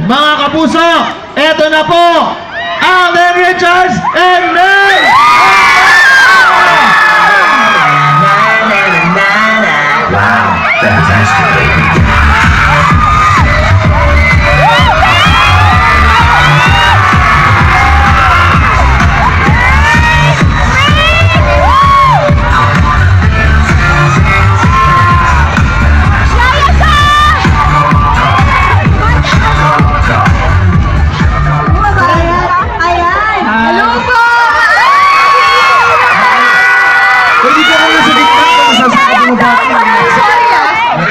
Mga kapuso, eto na po Alden Richards and May! Wow, fantastic, baby.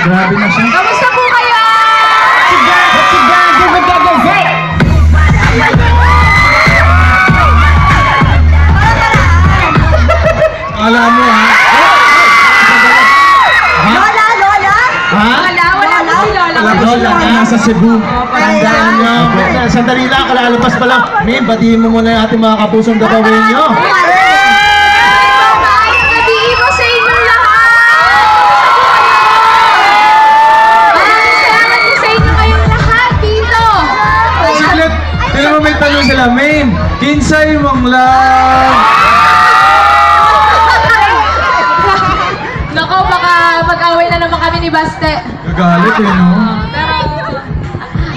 Grabe na siya. Kamusta po kayo? Alam mo ha? Lola, Lola? Ha? Wala po si Lola. Lola, nasa Cebu. Tandaan nyo. Sandali lang, kalalabas pa lang. May, batiin mo muna yung ating mga kapusong gagawin nyo. Nabihin mo sa inyo lahat. Salamat po sa inyo kayong lahat dito. Saglit, tinan mo may tanong sila. Main, kinsay mong lang. Nako, baka mag-away na naman kami ni Baste. Gagalit eh, no?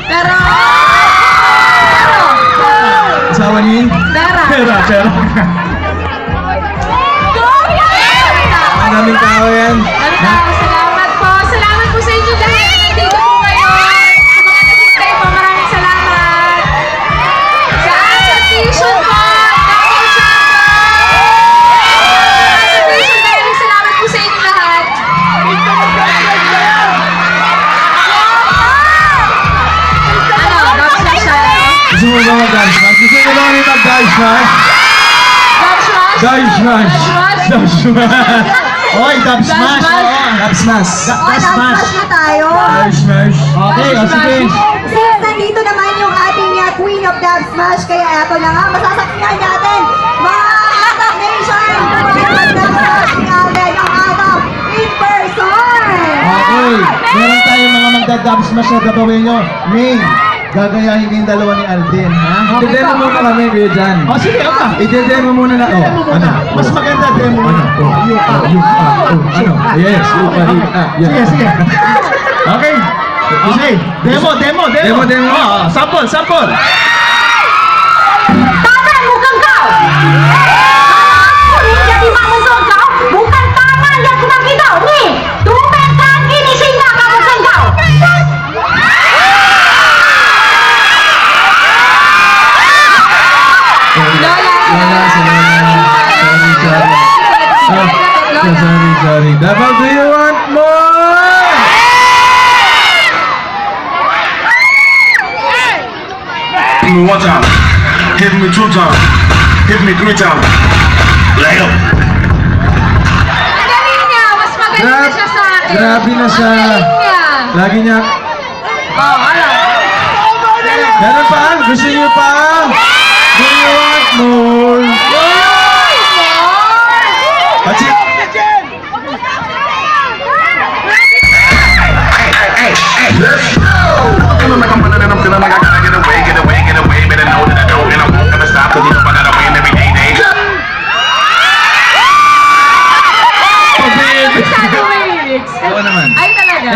Pero, Asawa ni? Pera. Pera. Ang daming tao yan. Salamat po. Salamat po sa inyo dahil nandito po kayo. Sa mga naghintay po, maraming salamat. Sa Association po, maraming salamat po sa inyo lahat. Ano, Dub Smash tayo? Gusto mo ba mag-dance smash? Gusto mo ba kami mag-dance smash? Dub Smash? Dance smash! Dance smash! Oy, dub smash! smash. Dub smash! Dub smash! na tayo. Dance smash! Okay, o sige. Since nandito naman yung ating Queen of Dub Smash, kaya eto na nga, masasakyan natin. Mga Atak Nation! Mga Dub Smash ni Alden, ang Atak in person! Okay, meron tayong mga magda-dub smash na gagawin nyo. May, gagayahin din dalawa ni Alden, ha? I-demo muna kami, Kuya Jan. O sige, okay. I-demo muna na. Demo muna. Mas maganda demo muna. Ano? Yes, yes. Sige. Okay. Okay. Demo. Demo. Sample. Tangan, mukhang kau! Jadi mamusong kau, bukan tangan yang kumang ikaw, ni! Tumekan ini sehingga kamu sengkau! Sorry. Dapat, do you want more? Hit me one time, hit me two times, hit me three times. Lay up. Ang galing niya. Mas magaling na siya sa akin. Grabe na siya. Ang galing niya. Lagi niya. Ala. Meron pa? Gusto niyo pa? Do you want more? That's it. Let's go. Feeling like I'm running and I'm feeling like I gotta get away. Better know that I don't and I won't gonna stop. Cause you know I gotta win every day. Masyado may lyrics. Oo naman. Ay, talaga?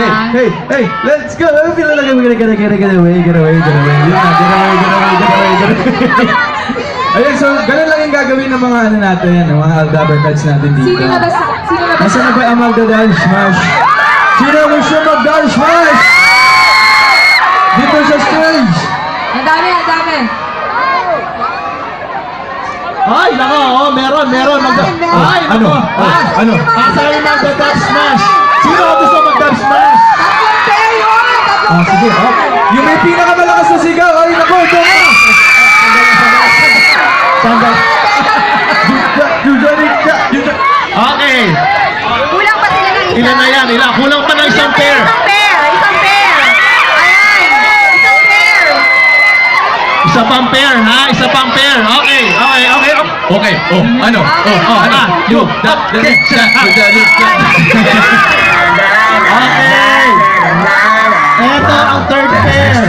Hey, let's go. I feel like I'm gonna get away. Yun na, get away. Ayun, so, ganun lang yung gagawin ng mga ano natin, ng mga Aldaber cards natin dito. Sino na ba? Nasaan na ba ang magda-dance smash? Sino gusto mag-dance smash? Dito sa stage. Ang dami. Ay, nako, meron. Ay, Ano? nako. Ano? Asa yung magda-dub smash? Sino gusto mag-dub smash? Tatlong pair yun! Tatlong Sige. pair! Yung may pinakamalakas na sigaw. Ay, nako, ito na. Sandal. Okay. Kulang pa sila ng isa. Ilan na yan? Kulang pa ng isang pair. Isang pair! Ayan! Isang pair! Isa pang pair, ha? Isa pang pair. Okay. Okay. Ano? Okay. Ito ang third pair.